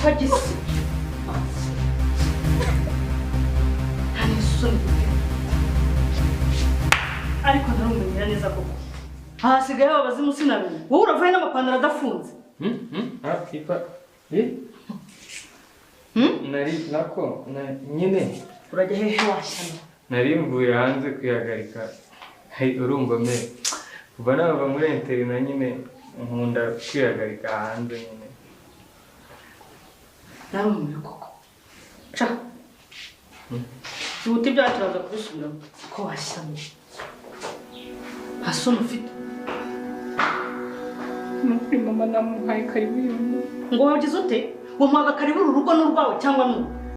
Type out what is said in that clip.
Hagisi. Ariko ntarumenya neza koko. Hasigaye abazimu sinamenye. Wowe uravuye n'amapantaro adafunze. Ipa. Nari nako nyine. Urajya hehe washana? Nari mvuye hanze kwihagarika. Urumva me. Kuva nava muri interina nyine nkunda kwihagarika hanze nyine. Narumwe koko. Cha. Ubuti byaturaza kubisubira ko washana. Hasoni ufite. Mama namuhaye karibu yuno. Ngo wagize ute? Wamuhaga karibu urugo n'urwawe cyangwa n'urugo?